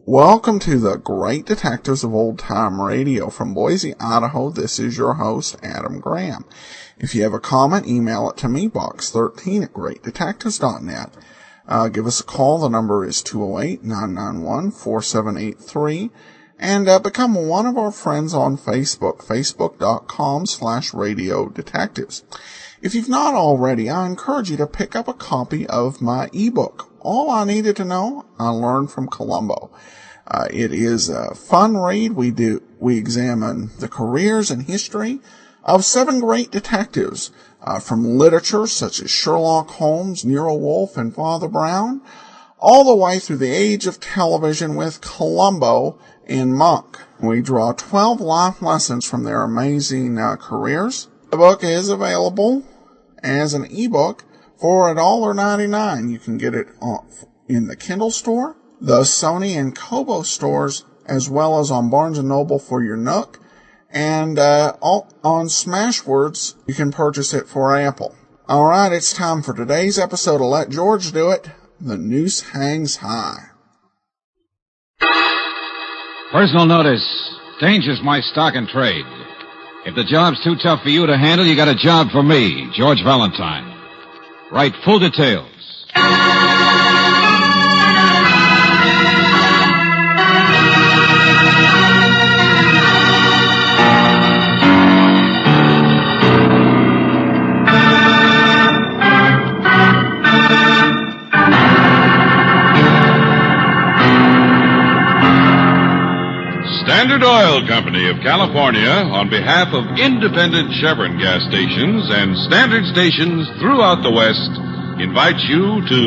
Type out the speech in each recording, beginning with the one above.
Welcome to the Great Detectives of Old Time Radio. From Boise, Idaho, this is your host, Adam Graham. If you have a comment, email it to me, box13@greatdetectives.net. Give us a call. The number is 208-991-4783. And become one of our friends on Facebook, facebook.com/radio detectives. If you've not already, I encourage you to pick up a copy of my ebook, All I Needed to Know, I Learned from Columbo. It is a fun read. We examine the careers and history of 7 great detectives, from literature such as Sherlock Holmes, Nero Wolfe, and Father Brown, all the way through the age of television with Columbo and Monk. We draw 12 life lessons from their amazing careers. The book is available as an ebook for $1.99. You can get it in the Kindle store, the Sony and Kobo stores, as well as on Barnes & Noble for your Nook, and on Smashwords you can purchase it for Apple. All right, it's time for today's episode of Let George Do It. The Noose Hangs High. Personal notice. Danger's my stock and trade. If the job's too tough for you to handle, you got a job for me, George Valentine. Write full details. Standard Oil Company of California, on behalf of independent Chevron gas stations and standard stations throughout the West, invites you to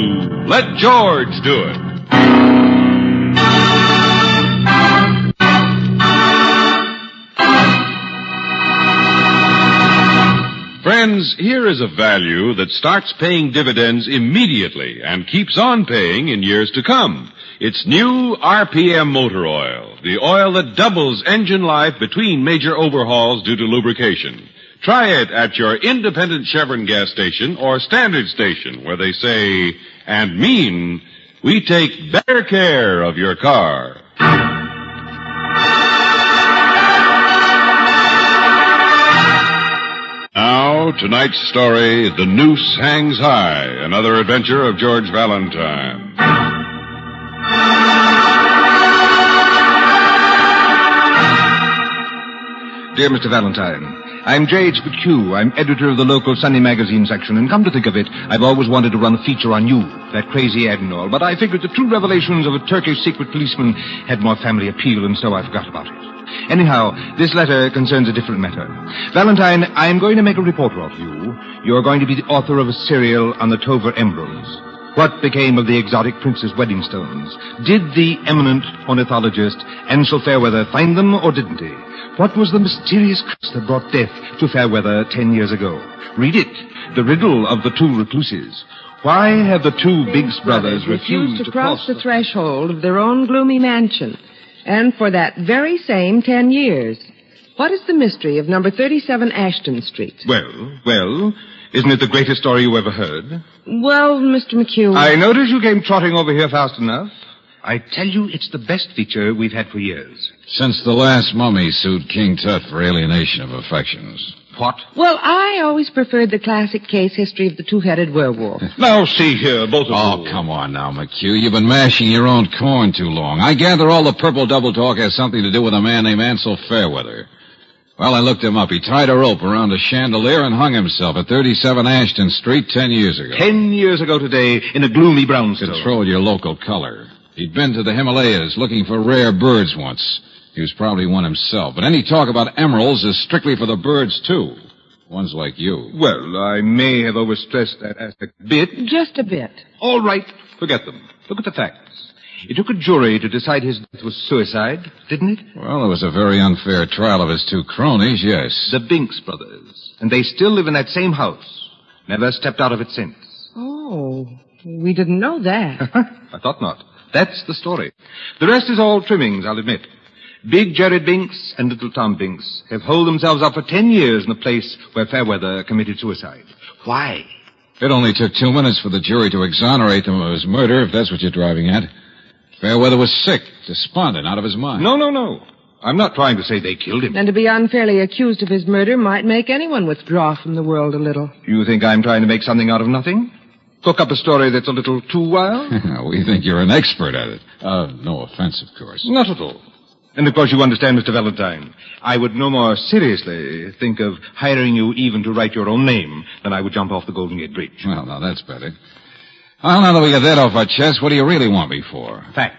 Let George Do It. Friends, here is a value that starts paying dividends immediately and keeps on paying in years to come. It's new RPM motor oil, the oil that doubles engine life between major overhauls due to lubrication. Try it at your independent Chevron gas station or standard station, where they say and mean, we take better care of your car. Now, tonight's story, The Noose Hangs High, another adventure of George Valentine. Dear Mr. Valentine, I'm J.H. McHugh. I'm editor of the local Sunday magazine section, and come to think of it, I've always wanted to run a feature on you, that crazy admiral, but I figured the true revelations of a Turkish secret policeman had more family appeal, and so I forgot about it. Anyhow, this letter concerns a different matter. Valentine, I'm going to make a reporter of you. You're going to be the author of a serial on the Tover emeralds. What became of the exotic prince's wedding stones? Did the eminent ornithologist Ansel Fairweather find them, or didn't he? What was the mysterious curse that brought death to Fairweather 10 years ago? Read it. The riddle of the two recluses. Why have the two Biggs brothers refused to cross the threshold of their own gloomy mansion? And for that very same 10 years. What is the mystery of number 37 Ashton Street? Well, isn't it the greatest story you ever heard? Well, Mr. McHugh... I noticed you came trotting over here fast enough. I tell you, it's the best feature we've had for years. Since the last mummy sued King Tut for alienation of affections. What? Well, I always preferred the classic case history of the two-headed werewolf. Now, see here, both of you. Oh, come on now, McHugh. You've been mashing your own corn too long. I gather all the purple double talk has something to do with a man named Ansel Fairweather. Well, I looked him up. He tied a rope around a chandelier and hung himself at 37 Ashton Street 10 years ago. 10 years ago today, in a gloomy brownstone. Control your local color. He'd been to the Himalayas looking for rare birds once. He was probably one himself. But any talk about emeralds is strictly for the birds, too. Ones like you. Well, I may have overstressed that aspect a bit. Just a bit. All right, forget them. Look at the facts. It took a jury to decide his death was suicide, didn't it? Well, it was a very unfair trial of his two cronies, yes. The Binks brothers. And they still live in that same house. Never stepped out of it since. Oh, we didn't know that. I thought not. That's the story. The rest is all trimmings, I'll admit. Big Jared Binks and little Tom Binks have holed themselves up for 10 years in the place where Fairweather committed suicide. Why? It only took 2 minutes for the jury to exonerate them of his murder, if that's what you're driving at. Fairweather was sick, despondent, out of his mind. No. I'm not trying to say they killed him. And to be unfairly accused of his murder might make anyone withdraw from the world a little. You think I'm trying to make something out of nothing? Cook up a story that's a little too wild? We think you're an expert at it. No offense, of course. Not at all. And of course you understand, Mr. Valentine, I would no more seriously think of hiring you even to write your own name than I would jump off the Golden Gate Bridge. Well, now that's better. Well, now that we got that off our chest, what do you really want me for? Facts.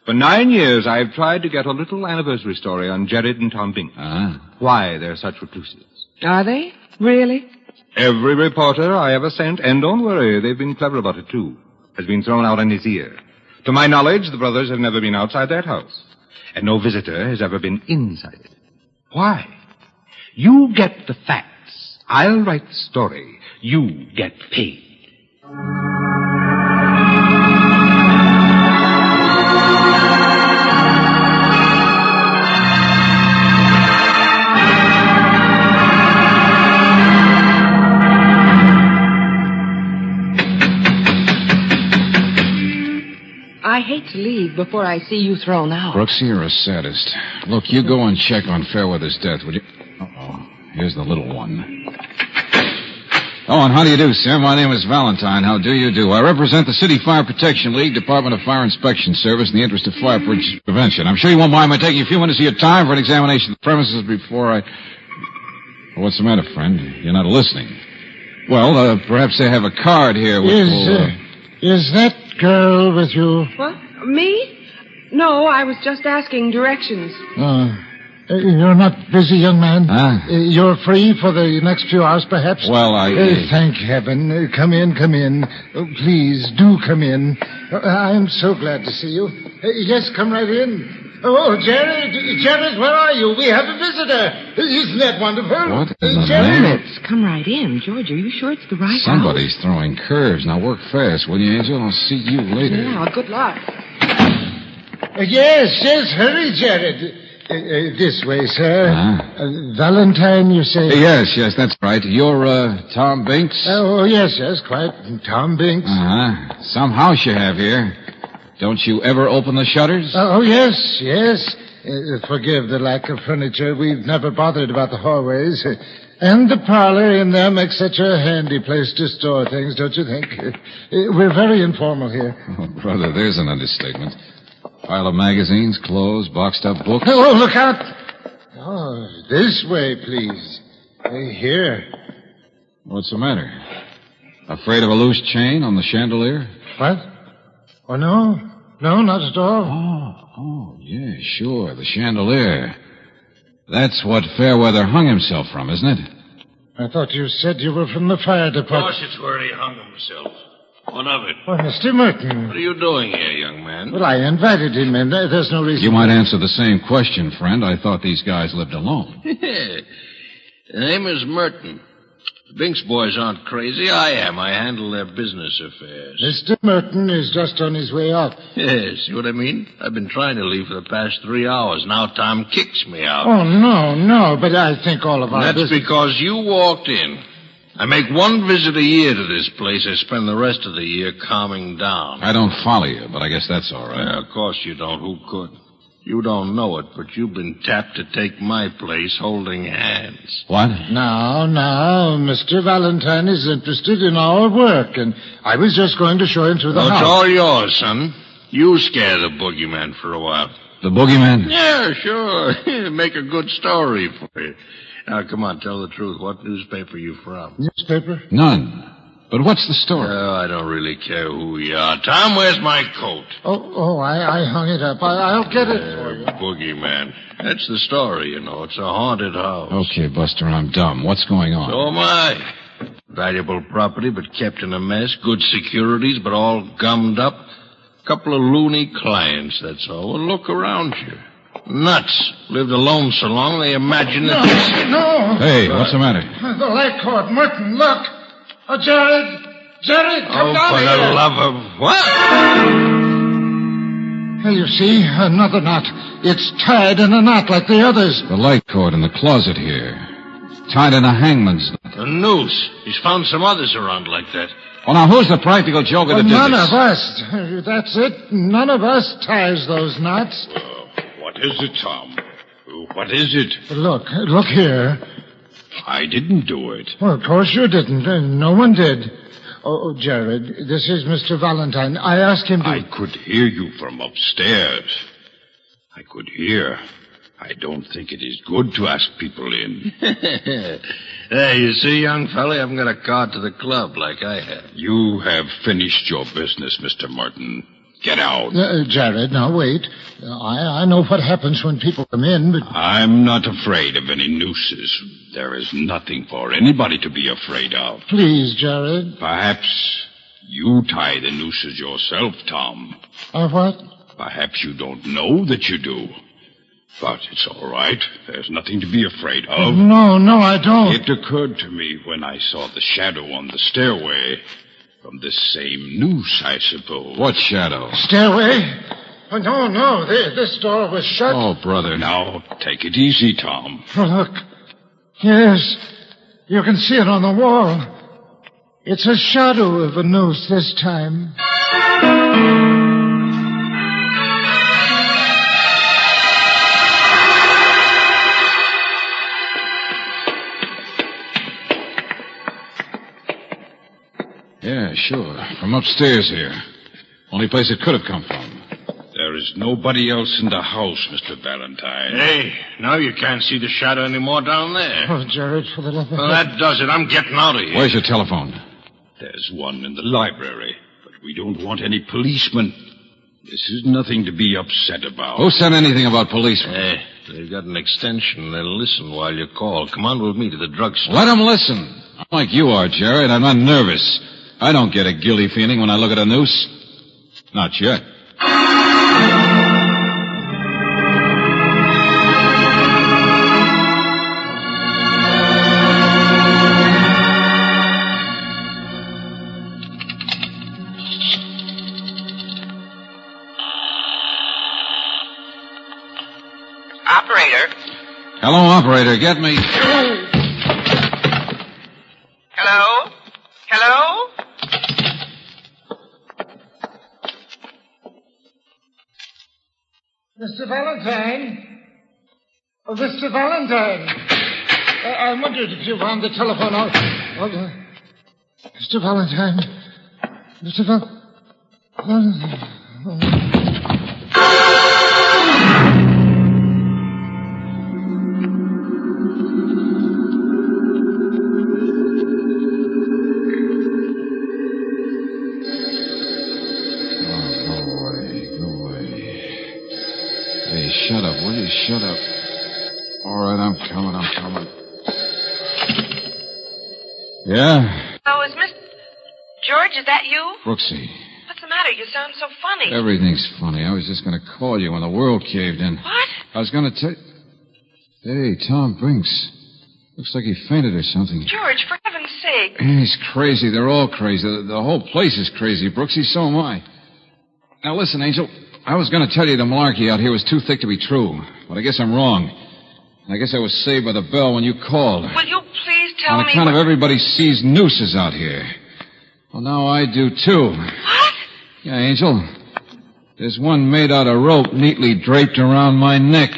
For 9 years, I've tried to get a little anniversary story on Jared and Tom Binks. Why they're such recluses. Are they? Really? Every reporter I ever sent, and don't worry, they've been clever about it, too, has been thrown out on his ear. To my knowledge, the brothers have never been outside that house. And no visitor has ever been inside it. Why? You get the facts. I'll write the story. You get paid. I hate to leave before I see you thrown out. Brooksy, you're a sadist. Look, you go and check on Fairweather's death, would you? Uh-oh. Here's the little one. Oh, and how do you do, sir? My name is Valentine. How do you do? I represent the City Fire Protection League, Department of Fire Inspection Service, in the interest of fire prevention. I'm sure you won't mind my taking a few minutes of your time for an examination of the premises before I... Well, what's the matter, friend? You're not listening. Well, perhaps they have a card here with... Is that girl with you? What? Me? No, I was just asking directions. You're not busy, young man? You're free for the next few hours, perhaps? Well, thank heaven. Come in. Oh, please, do come in. I'm so glad to see you. Yes, come right in. Oh, Jared, where are you? We have a visitor. Isn't that wonderful? What in the Jared? name? Come right in. George, are you sure it's the right Somebody's house? throwing curves. Now work fast, will you, Angel? I'll see you later. Yeah, good luck. Yes, hurry, Jared. This way, sir. Valentine, you say? Yes, that's right. You're, Tom Binks? Oh, yes, quite. Tom Binks. Some house you have here. Don't you ever open the shutters? Oh, yes. Forgive the lack of furniture. We've never bothered about the hallways. And the parlor in there makes such a handy place to store things, don't you think? We're very informal here. Oh, brother, there's an understatement. Pile of magazines, clothes, boxed up books. Oh, look out. Oh, this way, please. Here. What's the matter? Afraid of a loose chain on the chandelier? What? Oh, no, not at all. Oh, yeah, sure, the chandelier. That's what Fairweather hung himself from, isn't it? I thought you said you were from the fire department. Of course it's where he hung himself. What of it? Well, Mr. Merton. What are you doing here, young man? Well, I invited him in. There's no reason... You might answer the same question, friend. I thought these guys lived alone. The name is Merton. The Binks boys aren't crazy. I am. I handle their business affairs. Mr. Merton is just on his way out. Yes, see what I mean? I've been trying to leave for the past 3 hours. Now Tom kicks me out. Oh, no, but I think all of our That's business... because you walked in. I make one visit a year to this place. I spend the rest of the year calming down. I don't follow you, but I guess that's all right. Yeah, of course you don't. Who could? You don't know it, but you've been tapped to take my place holding hands. What? Now, Mr. Valentine is interested in our work, and I was just going to show him through the house. It's all yours, son. You scare the boogeyman for a while. The boogeyman? Yeah, sure. Make a good story for you. Now, come on, tell the truth. What newspaper are you from? Newspaper? None. But what's the story? Oh, I don't really care who you are. Tom, where's my coat? I hung it up. I'll get it for you. Boogeyman. That's the story, you know. It's a haunted house. Okay, Buster, I'm dumb. What's going on? So am I. Valuable property, but kept in a mess. Good securities, but all gummed up. Couple of loony clients, that's all. Well, look around you. Nuts. Lived alone so long they imagine that this... No! Hey, what's the matter? The light cord. Merton, look! Oh, Jared! Jared, come down for here! the love of... What? Hey, you see, another knot. It's tied in a knot like the others. The light cord in the closet here. Tied in a hangman's knot. A noose. He's found some others around like that. Well, now, who's the practical joker that did None this? of us. That's it. None of us ties those knots. What is it, Tom? What is it? Look here. I didn't do it. Well, of course you didn't. No one did. Oh, Jared, this is Mr. Valentine. I asked him to... I could hear you from upstairs. I could hear. I don't think it is good to ask people in. Hey, you see, young fella, you haven't got a card to the club like I have. You have finished your business, Mr. Merton. Get out. Jared, now wait. I know what happens when people come in, but... I'm not afraid of any nooses. There is nothing for anybody to be afraid of. Please, Jared. Perhaps you tie the nooses yourself, Tom. What? Perhaps you don't know that you do. But it's all right. There's nothing to be afraid of. No, I don't. It occurred to me when I saw the shadow on the stairway. From this same noose, I suppose. What shadow? Stairway? Oh, no. This door was shut. Oh, brother. Now, take it easy, Tom. Oh, look. Yes. You can see it on the wall. It's a shadow of a noose this time. Yeah, sure. From upstairs here. Only place it could have come from. There is nobody else in the house, Mr. Valentine. Hey, now you can't see the shadow anymore down there. Oh, Jared, for the love of... Well, that does it. I'm getting out of here. Where's your telephone? There's one in the library, but we don't want any policemen. This is nothing to be upset about. Who said anything about policemen? Hey, they've got an extension. They'll listen while you call. Come on with me to the drugstore. Let them listen. I'm like you are, Jared. I'm not nervous. I don't get a guilty feeling when I look at a noose. Not yet. Operator. Hello, operator. Get me. Hello? Hello? Mr. Valentine? Oh, Mr. Valentine. I wondered if you found the telephone out. Mr. Valentine. Mr. Valentine. Hey, shut up, will you? Shut up. All right, I'm coming. Yeah? Oh, is Miss... George, is that you? Brooksy. What's the matter? You sound so funny. Everything's funny. I was just going to call you when the world caved in. What? I was going to tell... Hey, Tom Brinks. Looks like he fainted or something. George, for heaven's sake. He's crazy. They're all crazy. The whole place is crazy, Brooksy. So am I. Now, listen, Angel. I was going to tell you the malarkey out here was too thick to be true, but I guess I'm wrong. I guess I was saved by the bell when you called. Will you please tell me... On account of everybody sees nooses out here. Well, now I do, too. What? Yeah, Angel. There's one made out of rope neatly draped around my neck.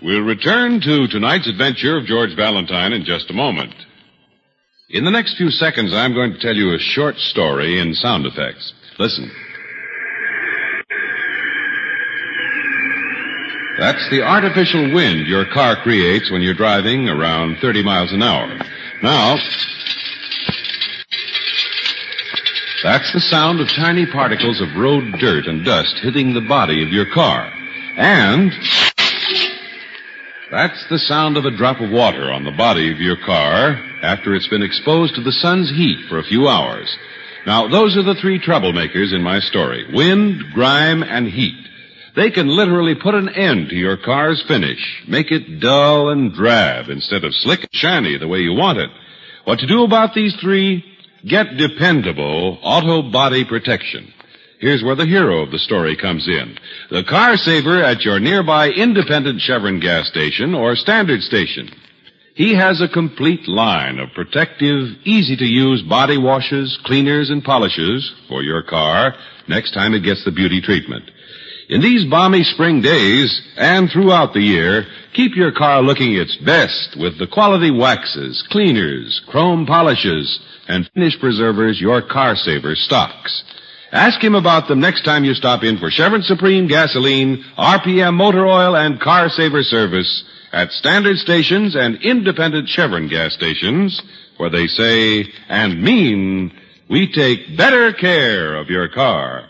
We'll return to tonight's adventure of George Valentine in just a moment. In the next few seconds, I'm going to tell you a short story in sound effects. Listen. That's the artificial wind your car creates when you're driving around 30 miles an hour. Now, That's the sound of tiny particles of road dirt and dust hitting the body of your car. And that's the sound of a drop of water on the body of your car after it's been exposed to the sun's heat for a few hours. Now, those are the three troublemakers in my story: wind, grime, and heat. They can literally put an end to your car's finish, make it dull and drab instead of slick and shiny the way you want it. What to do about these three? Get dependable auto body protection. Here's where the hero of the story comes in. The car saver at your nearby independent Chevron gas station or standard station. He has a complete line of protective, easy-to-use body washes, cleaners, and polishes for your car next time it gets the beauty treatment. In these balmy spring days and throughout the year, keep your car looking its best with the quality waxes, cleaners, chrome polishes, and finish preservers your car saver stocks. Ask him about them next time you stop in for Chevron Supreme gasoline, RPM motor oil, and car saver service at standard stations and independent Chevron gas stations, where they say and mean, we take better care of your car.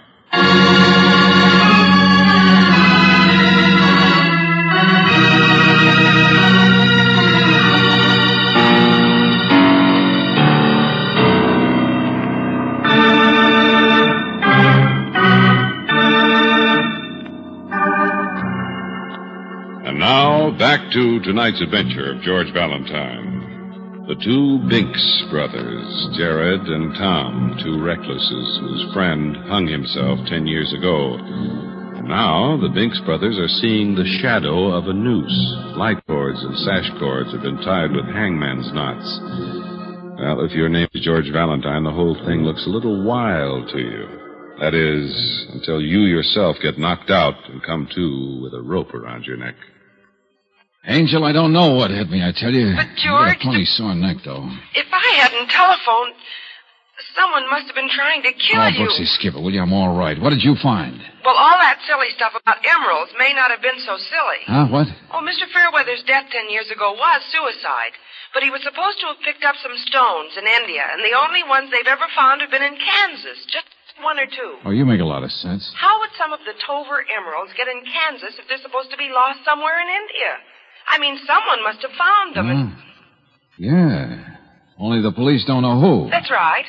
Now, back to tonight's adventure of George Valentine. The two Binks brothers, Jared and Tom, two recluses whose friend hung himself 10 years ago. Now, the Binks brothers are seeing the shadow of a noose. Light cords and sash cords have been tied with hangman's knots. Well, if your name is George Valentine, the whole thing looks a little wild to you. That is, until you yourself get knocked out and come to with a rope around your neck. Angel, I don't know what hit me, I tell you. But, You got George, a plenty sore neck, though. if I hadn't telephoned, someone must have been trying to kill Oh, you. Brooksy, skip it, will you? I'm all right. What did you find? Well, all that silly stuff about emeralds may not have been so silly. Huh, what? Oh, Mr. Fairweather's death 10 years ago was suicide. But he was supposed to have picked up some stones in India, and the only ones they've ever found have been in Kansas. Just one or two. Oh, you make a lot of sense. How would some of the Tover emeralds get in Kansas if they're supposed to be lost somewhere in India? I mean, someone must have found them. And... Yeah. Only the police don't know who. That's right.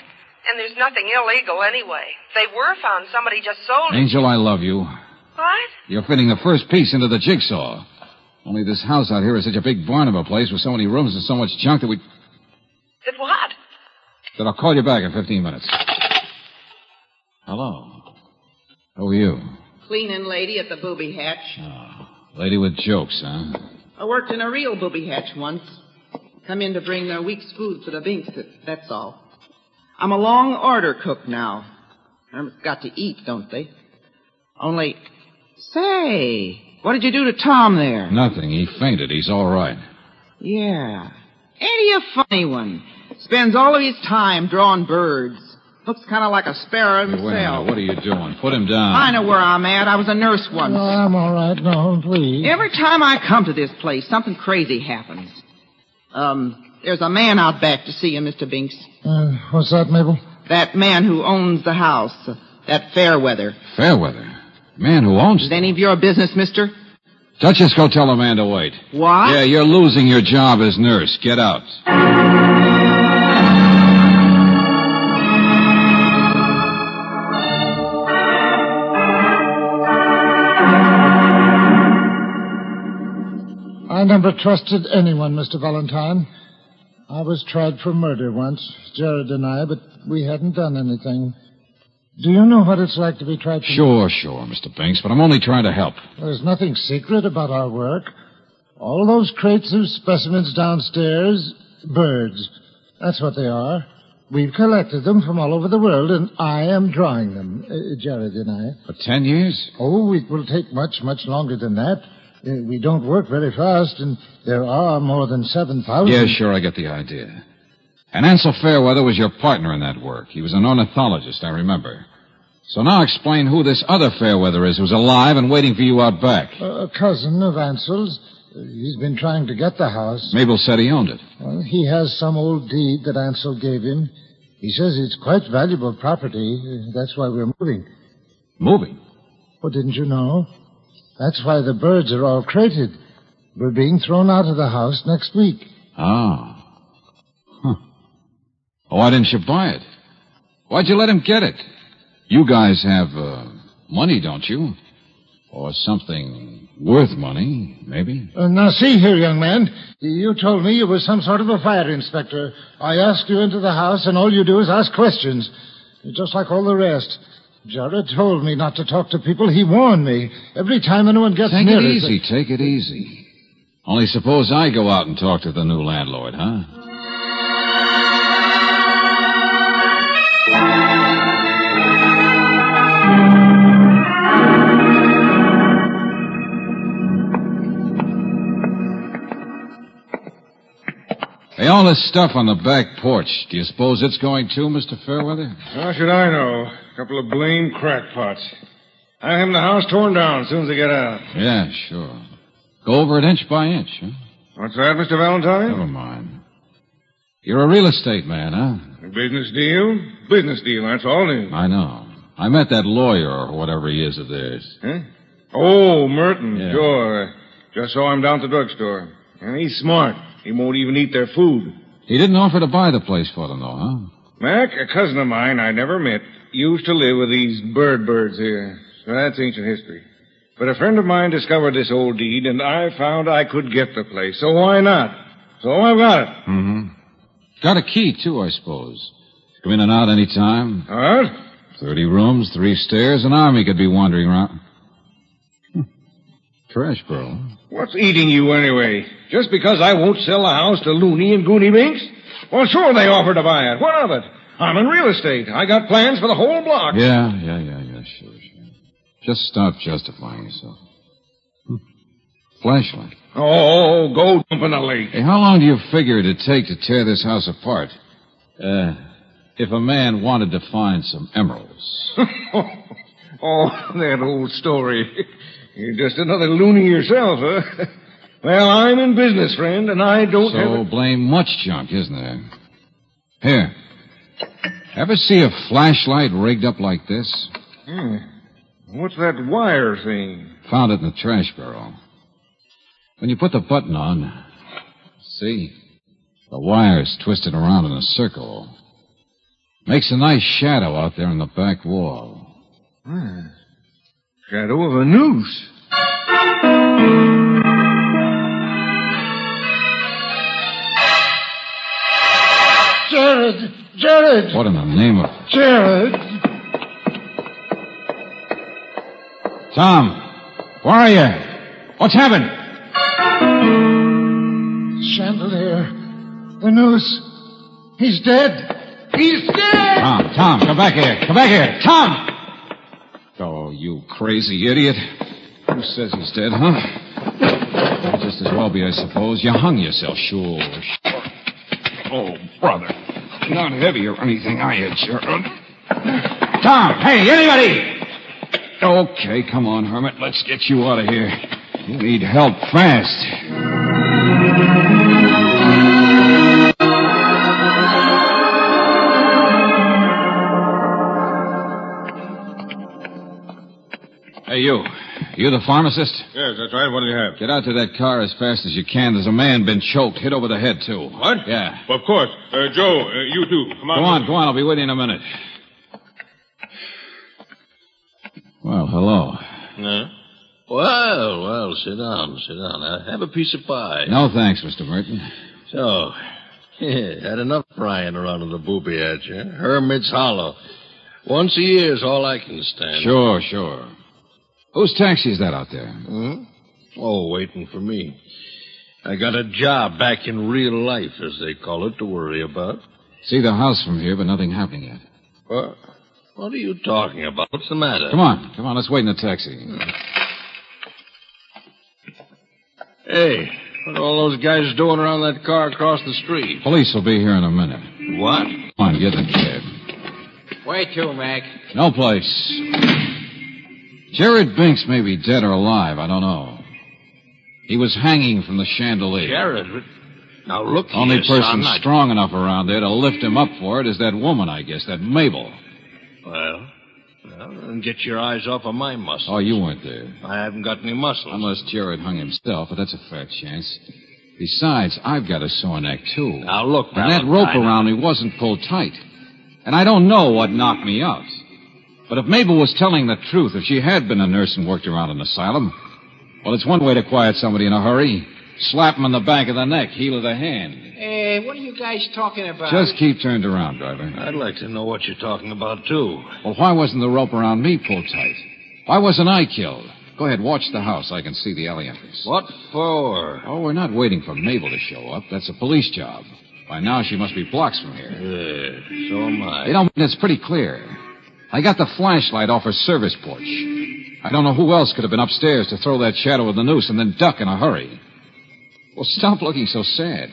And there's nothing illegal anyway. If they were found, somebody just sold them. Angel, I love you. What? You're fitting the first piece into the jigsaw. Only this house out here is such a big barn of a place with so many rooms and so much junk that That what? that I'll call you back in 15 minutes. Hello. Who are you? Cleaning lady at the booby hatch. Oh, lady with jokes, huh? I worked in a real booby hatch once. Come in to bring their week's food for the Binks, that's all. I'm a long order cook now. Hermits got to eat, don't they? Only, say, what did you do to Tom there? Nothing. He fainted. He's all right. Yeah. Ain't he a funny one? Spends all of his time drawing birds. Looks kind of like a sparrow Hey, wait a minute. himself. What are you doing? Put him down. I know where I'm at. I was a nurse once. Oh, I'm all right. No, please. Every time I come to this place, something crazy happens. There's a man out back to see you, Mr. Binks. What's that, Mabel? That man who owns the house. That Fairweather. Fairweather? Man who owns Is it. any of your business, mister? Duchess, go tell the man to wait. What? Yeah, you're losing your job as nurse. Get out. I never trusted anyone, Mr. Valentine. I was tried for murder once, Jared and I, but we hadn't done anything. Do you know what it's like to be tried for Sure, Mr. Binks, but I'm only trying to help. There's nothing secret about our work. All those crates of specimens downstairs, birds. That's what they are. We've collected them from all over the world, and I am drawing them, Jared and I. For 10 years? Oh, it will take much, much longer than that. We don't work very fast, and there are more than 7,000. Yeah, sure, I get the idea. And Ansel Fairweather was your partner in that work. He was an ornithologist, I remember. So now explain who this other Fairweather is who's alive and waiting for you out back. A cousin of Ansel's. He's been trying to get the house. Mabel said he owned it. Well, he has some old deed that Ansel gave him. He says it's quite valuable property. That's why we're moving. Moving? Oh, didn't you know? That's why the birds are all crated. We're being thrown out of the house next week. Oh. Huh. Oh, why didn't you buy it? Why'd you let him get it? You guys have, money, don't you? Or something worth money, maybe? Now, see here, young man. You told me you were some sort of a fire inspector. I asked you into the house, and all you do is ask questions. You're just like all the rest. Jared told me not to talk to people. He warned me. Every time anyone gets near it... Take it easy. Only suppose I go out and talk to the new landlord, huh? Hey, all this stuff on the back porch, do you suppose it's going too, Mr. Fairweather? How should I know? A couple of blame crackpots. I have the house torn down as soon as they get out. Yeah, sure. Go over it inch by inch, huh? What's that, Mr. Valentine? Never mind. You're a real estate man, huh? A business deal? Business deal, that's all it is. I know. I met that lawyer or whatever he is of theirs. Huh? Oh, Merton, Yeah. sure. Just saw him down at the drugstore. And he's smart. He won't even eat their food. He didn't offer to buy the place for them, though, huh? Mac, a cousin of mine I never met, used to live with these birds here. So that's ancient history. But a friend of mine discovered this old deed, and I found I could get the place. So why not? So I've got it. Mm-hmm. Got a key, too, I suppose. Come in and out any time. What? 30 rooms, 3 stairs, an army could be wandering around. Trash, bro. What's eating you anyway? Just because I won't sell the house to Looney and Goony Binks? Well, sure they offered to buy it. What of it? I'm in real estate. I got plans for the whole block. Yeah, sure. Just stop justifying yourself. Flashlight. Oh, go dump in the lake. Hey, how long do you figure it'd take to tear this house apart? If a man wanted to find some emeralds. Oh, that old story. You're just another loony yourself, huh? Well, I'm in business, friend, and I don't have... So blame much junk, isn't there? Here. Ever see a flashlight rigged up like this? What's that wire thing? Found it in the trash barrel. When you put the button on, see? The wire's twisted around in a circle. Makes a nice shadow out there in the back wall. Shadow of a noose. Jared! What in the name of... Jared! Tom! Where are you? What's happened? Chandelier. The noose. He's dead. He's dead! Tom, come back here. Come back here. Tom! Oh, you crazy idiot. Who says he's dead, huh? Might just as well be, I suppose. You hung yourself, sure. Oh, brother. Not heavy or anything, are you, Gerald? Tom, hey, anybody! Okay, come on, Hermit. Let's get you out of here. You need help fast. Hey, you. You the pharmacist? Yes, that's right. What do you have? Get out to that car as fast as you can. There's a man been choked, hit over the head, too. What? Yeah. Well, of course. Joe, you too. Come on. Go on. I'll be with you in a minute. Well, hello. Well, sit down. Have a piece of pie. No, thanks, Mr. Merton. So, had enough prying around in the booby hatch, huh? Hermit's Hollow. Once a year is all I can stand. Sure. Whose taxi is that out there? Oh, waiting for me. I got a job back in real life, as they call it, to worry about. See the house from here, but nothing happening yet. What are you talking about? What's the matter? Come on, let's wait in the taxi. Hey, what are all those guys doing around that car across the street? Police will be here in a minute. What? Come on, get in the cab. Where to, Mac? No place. Jared Binks may be dead or alive, I don't know. He was hanging from the chandelier. Jared? Now, look here, Only person son, strong enough around there to lift him up for it is that woman, I guess, that Mabel. Well, then get your eyes off of my muscles. Oh, you weren't there. I haven't got any muscles. Unless Jared hung himself, but that's a fair chance. Besides, I've got a sore neck, too. Now, look, And that rope around me wasn't pulled tight. And I don't know what knocked me out. But if Mabel was telling the truth, if she had been a nurse and worked around an asylum, well, it's one way to quiet somebody in a hurry. Slap him on the back of the neck, heel of the hand. Hey, what are you guys talking about? Just keep turned around, driver. I'd like to know what you're talking about, too. Well, why wasn't the rope around me pulled tight? Why wasn't I killed? Go ahead, watch the house. I can see the alley entrance. What for? Oh, we're not waiting for Mabel to show up. That's a police job. By now, she must be blocks from here. Yeah, so am I. You know, it's pretty clear. I got the flashlight off her service porch. I don't know who else could have been upstairs to throw that shadow of the noose and then duck in a hurry. Well, stop looking so sad.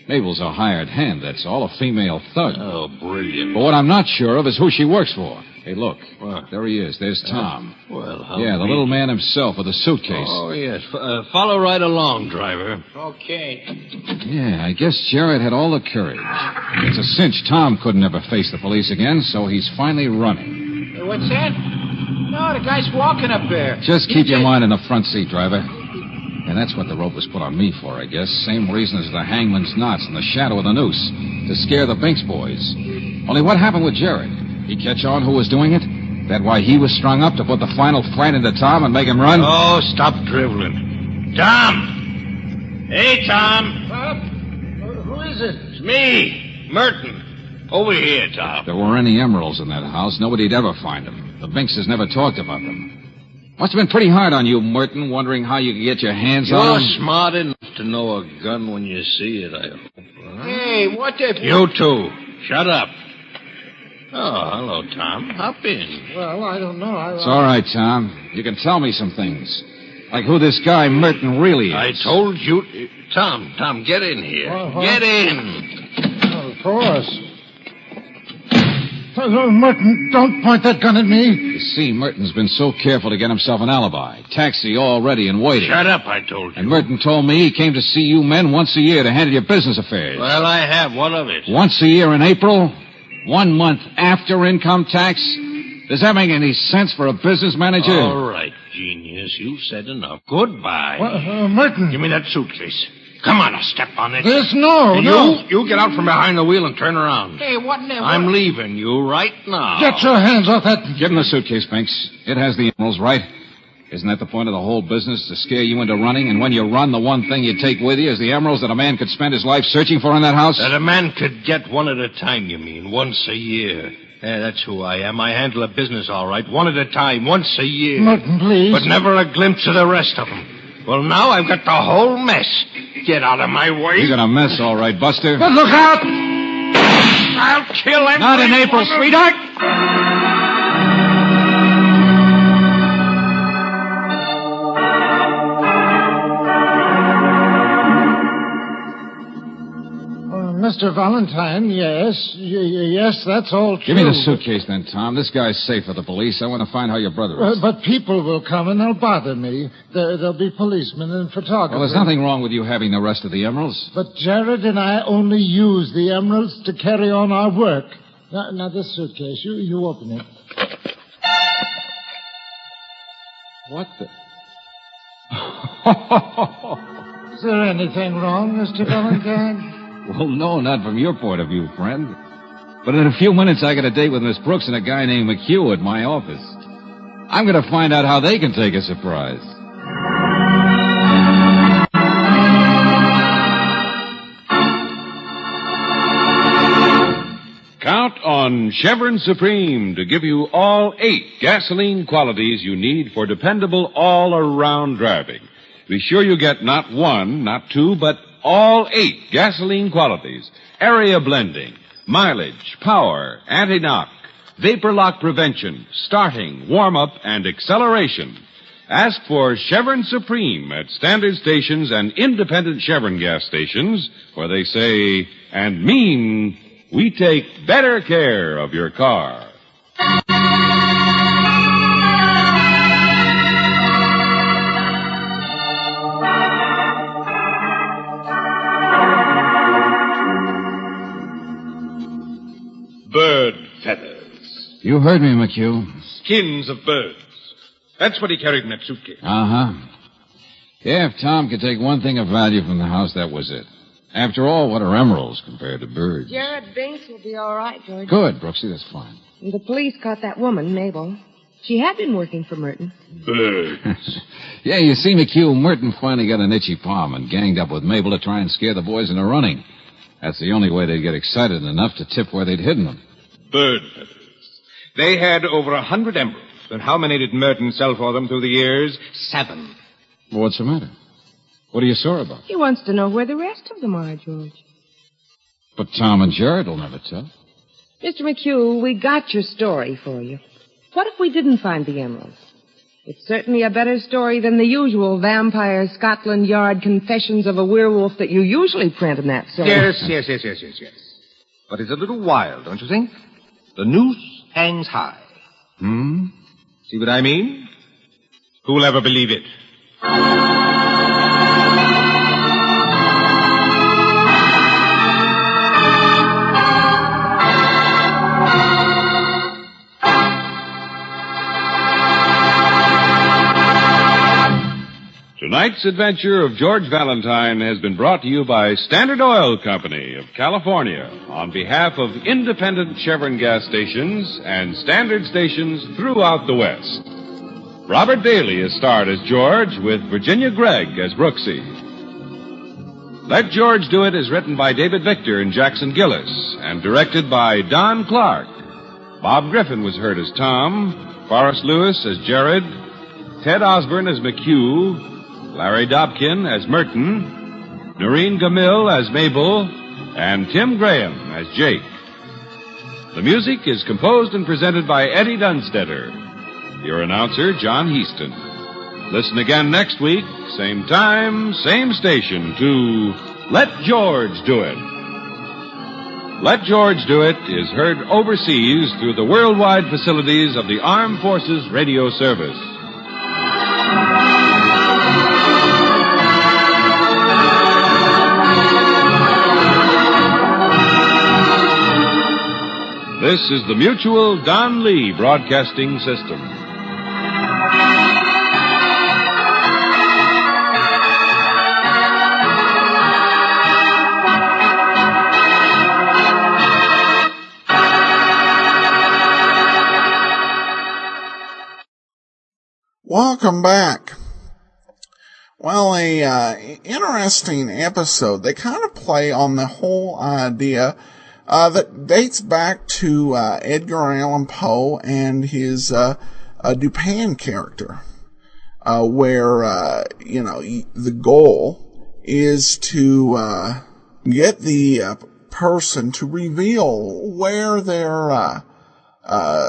Mabel's a hired hand, that's all, a female thug. Oh, brilliant. But what I'm not sure of is who she works for. Hey, look. What? There he is. There's Tom. Well, how Yeah, the neat. little man himself with a suitcase. Oh, yes. Follow right along, driver. Okay. Yeah, I guess Jared had all the courage. It's a cinch Tom couldn't ever face the police again, so he's finally running. What's that? No, the guy's walking up there. Just keep your mind in the front seat, driver. And that's what the rope was put on me for, I guess. Same reason as the hangman's knots and the shadow of the noose. To scare the Binks boys. Only what happened with Jared? He catch on who was doing it? That why he was strung up to put the final fright into Tom and make him run? Oh, stop driveling. Tom! Hey, Tom! Who is it? It's me, Merton. Over here, Tom. If there were any emeralds in that house, nobody'd ever find them. The Binkses never talked about them. Must have been pretty hard on you, Merton, wondering how you could get your hands on them. You're smart enough to know a gun when you see it, I hope. Huh? Hey, what the... You too. Shut up. Oh, hello, Tom. Hop in. Well, I don't know. It's all right, Tom. You can tell me some things. Like who this guy Merton really is. I told you... Tom, get in here. Get in. Of course. Oh, Merton, don't point that gun at me. You see, Merton's been so careful to get himself an alibi. Taxi all ready and waiting. Shut up, I told you. And Merton told me he came to see you men once a year to handle your business affairs. Well, I have. What of it? Once a year in April? 1 month after income tax? Does that make any sense for a business manager? All right, genius. You've said enough. Goodbye. Merton. Give me that suitcase. Come on, I'll step on it. No. You get out from behind the wheel and turn around. Hey, what in the... I'm leaving you right now. Get your hands off that... Give him the suitcase, Binks. It has the emeralds, right? Isn't that the point of the whole business, to scare you into running? And when you run, the one thing you take with you is the emeralds that a man could spend his life searching for in that house? That a man could get one at a time, you mean, once a year. Yeah, that's who I am. I handle a business all right, one at a time, once a year. Merton, please. But never a glimpse of the rest of them. Well, now I've got the whole mess. Get out of my way. You're gonna mess, all right, Buster. But look out! I'll kill him. Not in April, sweetheart. Mr. Valentine, yes. Yes, that's all true. Give me the suitcase then, Tom. This guy's safe for the police. I want to find how your brother is. But people will come and they'll bother me. There'll be policemen and photographers. Well, there's nothing wrong with you having the rest of the emeralds. But Jared and I only use the emeralds to carry on our work. Now this suitcase, you open it. What the... Is there anything wrong, Mr. Valentine? Well, no, not from your point of view, friend. But in a few minutes, I got a date with Miss Brooks and a guy named McHugh at my office. I'm going to find out how they can take a surprise. Count on Chevron Supreme to give you all 8 gasoline qualities you need for dependable all-around driving. Be sure you get not 1, not 2, but all 8 gasoline qualities. Area blending, mileage, power, anti-knock, vapor lock prevention, starting, warm-up, and acceleration. Ask for Chevron Supreme at standard stations and independent Chevron gas stations, where they say and mean, we take better care of your car. You heard me, McHugh. Skins of birds. That's what he carried in that suitcase. Uh-huh. Yeah, if Tom could take one thing of value from the house, that was it. After all, what are emeralds compared to birds? Jared Binks will be all right, George. Good, Brooksy, that's fine. The police caught that woman, Mabel. She had been working for Merton. Birds. Yeah, you see, McHugh, Merton finally got an itchy palm and ganged up with Mabel to try and scare the boys into running. That's the only way they'd get excited enough to tip where they'd hidden them. Bird feathers. They had over 100 emeralds. And how many did Merton sell for them through the years? 7. Well, what's the matter? What are you sore about? He wants to know where the rest of them are, George. But Tom and Jared will never tell. Mr. McHugh, we got your story for you. What if we didn't find the emeralds? It's certainly a better story than the usual vampire Scotland Yard confessions of a werewolf that you usually print in that silly... Yes. But it's a little wild, don't you think? The noose hangs high. See what I mean? Who'll ever believe it? Tonight's adventure of George Valentine has been brought to you by Standard Oil Company of California on behalf of independent Chevron gas stations and Standard stations throughout the West. Robert Daly is starred as George with Virginia Gregg as Brooksy. Let George Do It is written by David Victor and Jackson Gillis and directed by Don Clark. Bob Griffin was heard as Tom, Forrest Lewis as Jared, Ted Osborne as McHugh, Larry Dobkin as Merton, Noreen Gamil as Mabel, and Tim Graham as Jake. The music is composed and presented by Eddie Dunstetter. Your announcer, John Heaston. Listen again next week, same time, same station, to Let George Do It. Let George Do It is heard overseas through the worldwide facilities of the Armed Forces Radio Service. This is the Mutual Don Lee Broadcasting System. Welcome back. Well, interesting episode. They kind of play on the whole idea that dates back to Edgar Allan Poe and his Dupin character, where the goal is to get the person to reveal where their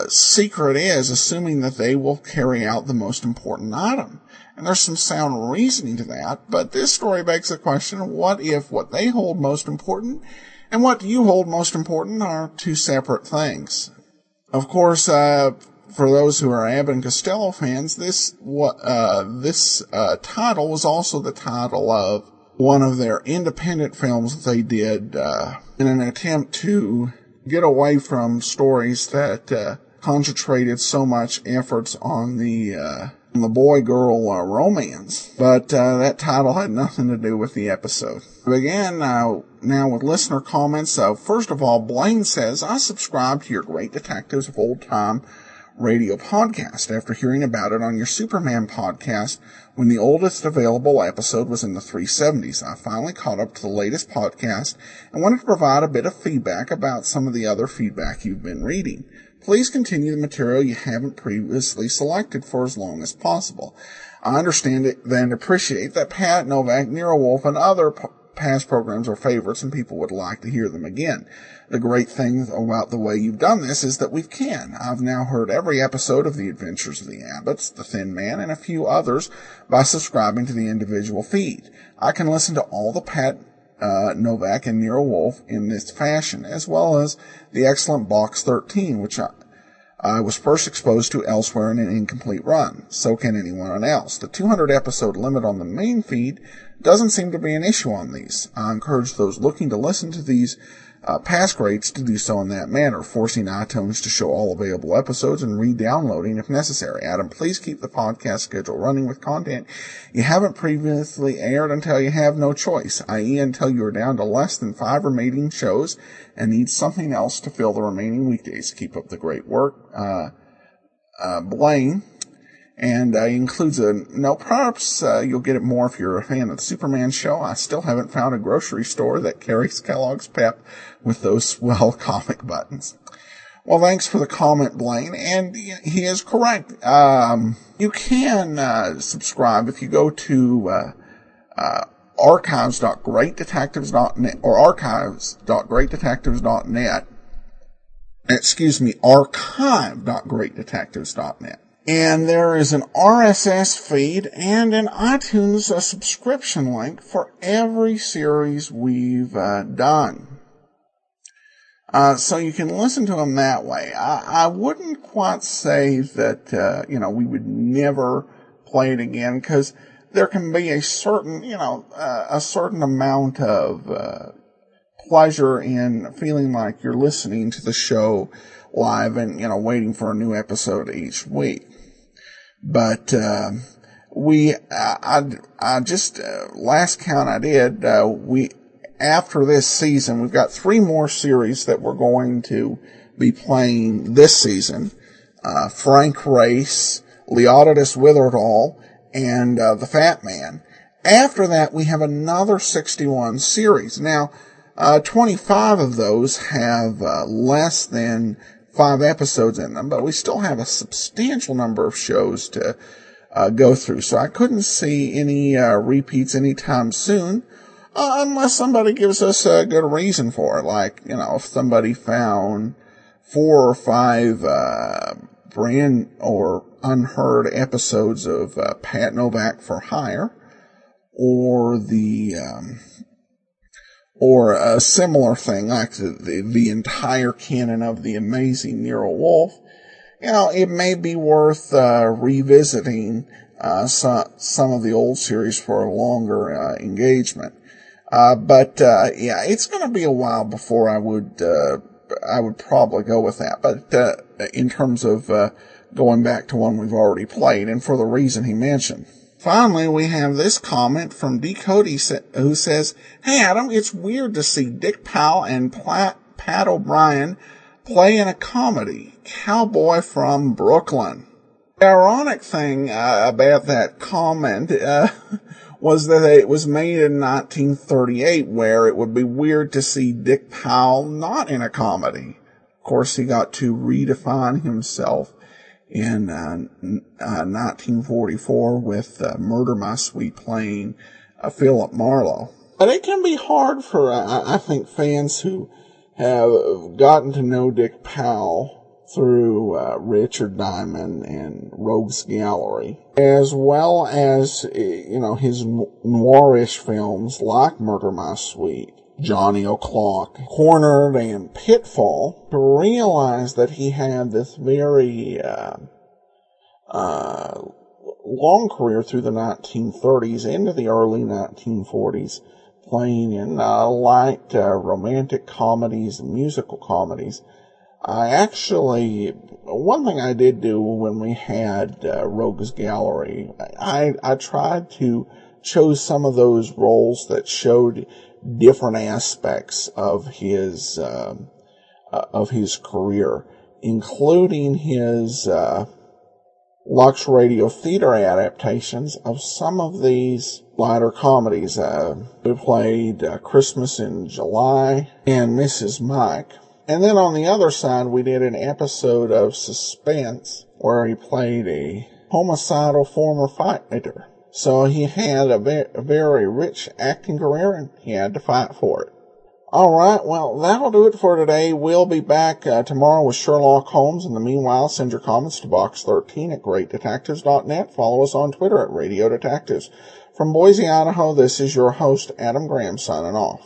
secret is, assuming that they will carry out the most important item. And there's some sound reasoning to that, but this story begs the question, what if what they hold most important and what you hold most important are two separate things? Of course, for those who are Abbott and Costello fans, this title was also the title of one of their independent films that they did in an attempt to get away from stories that concentrated so much efforts on the boy-girl romance. But that title had nothing to do with the episode. We begin now with listener comments. First of all, Blaine says, I subscribe to your Great Detectives of Old Time radio podcast after hearing about it on your Superman podcast when the oldest available episode was in the 370s. I finally caught up to the latest podcast and wanted to provide a bit of feedback about some of the other feedback you've been reading. Please continue the material you haven't previously selected for as long as possible. I understand it and appreciate that Pat, Novak, Nero Wolf, and other past programs are favorites and people would like to hear them again. The great thing about the way you've done this is that we can. I've now heard every episode of The Adventures of the Abbotts, The Thin Man, and a few others by subscribing to the individual feed. I can listen to all the Pat, Novak, and Nero Wolf in this fashion, as well as the excellent Box 13, which I was first exposed to elsewhere in an incomplete run. So can anyone else. The 200 episode limit on the main feed doesn't seem to be an issue on these. I encourage those looking to listen to these past grades to do so in that manner, forcing iTunes to show all available episodes and re-downloading if necessary. Adam, please keep the podcast schedule running with content you haven't previously aired until you have no choice, i.e. until you are down to less than 5 remaining shows and need something else to fill the remaining weekdays. Keep up the great work. Blaine. And includes a note. Perhaps you'll get it more if you're a fan of the Superman show. I still haven't found a grocery store that carries Kellogg's Pep with those swell comic buttons. Well, thanks for the comment, Blaine. And he is correct. You can subscribe if you go to archives.greatdetectives.net or archives.greatdetectives.net. Excuse me, archive.greatdetectives.net. And there is an RSS feed and an iTunes subscription link for every series we've done. So you can listen to them that way. I wouldn't quite say that, we would never play it again, because there can be a certain, a certain amount of pleasure in feeling like you're listening to the show live and, waiting for a new episode each week. But, last count I did, after this season, we've got 3 more series that we're going to be playing this season. Frank Race, Leonidas Witherall, and, The Fat Man. After that, we have another 61 series. Now, 25 of those have, less than 5 episodes in them, but we still have a substantial number of shows to go through. So I couldn't see any repeats anytime soon, unless somebody gives us a good reason for it. Like, if somebody found 4 or 5 brand or unheard episodes of Pat Novak for Hire, or a similar thing, like the entire canon of The Amazing Nero Wolfe, it may be worth revisiting some of the old series for a longer engagement. But it's going to be a while before I would probably go with that. But in terms of going back to one we've already played, and for the reason he mentioned. Finally, we have this comment from D. Cody who says, "Hey, Adam, it's weird to see Dick Powell and Pat O'Brien play in a comedy, Cowboy from Brooklyn." The ironic thing about that comment was that it was made in 1938, where it would be weird to see Dick Powell not in a comedy. Of course, he got to redefine himself in 1944 with Murder My Sweet playing Philip Marlowe. But it can be hard for, I think, fans who have gotten to know Dick Powell through Richard Diamond and Rogues Gallery, as well as, his noirish films like Murder My Sweet, Johnny O'Clock, Cornered, and Pitfall, to realize that he had this very long career through the 1930s into the early 1940s, playing in light romantic comedies and musical comedies. One thing I did do when we had Rogues Gallery, I tried to choose some of those roles that showed different aspects of his career, including his Lux Radio Theater adaptations of some of these lighter comedies. We played Christmas in July and Mrs. Mike. And then on the other side, we did an episode of Suspense where he played a homicidal former fighter. So he had a very rich acting career, and he had to fight for it. All right, well, that'll do it for today. We'll be back tomorrow with Sherlock Holmes. In the meanwhile, send your comments to box13@greatdetectives.net. Follow us on Twitter @Radio Detectives. From Boise, Idaho, this is your host, Adam Graham, signing off.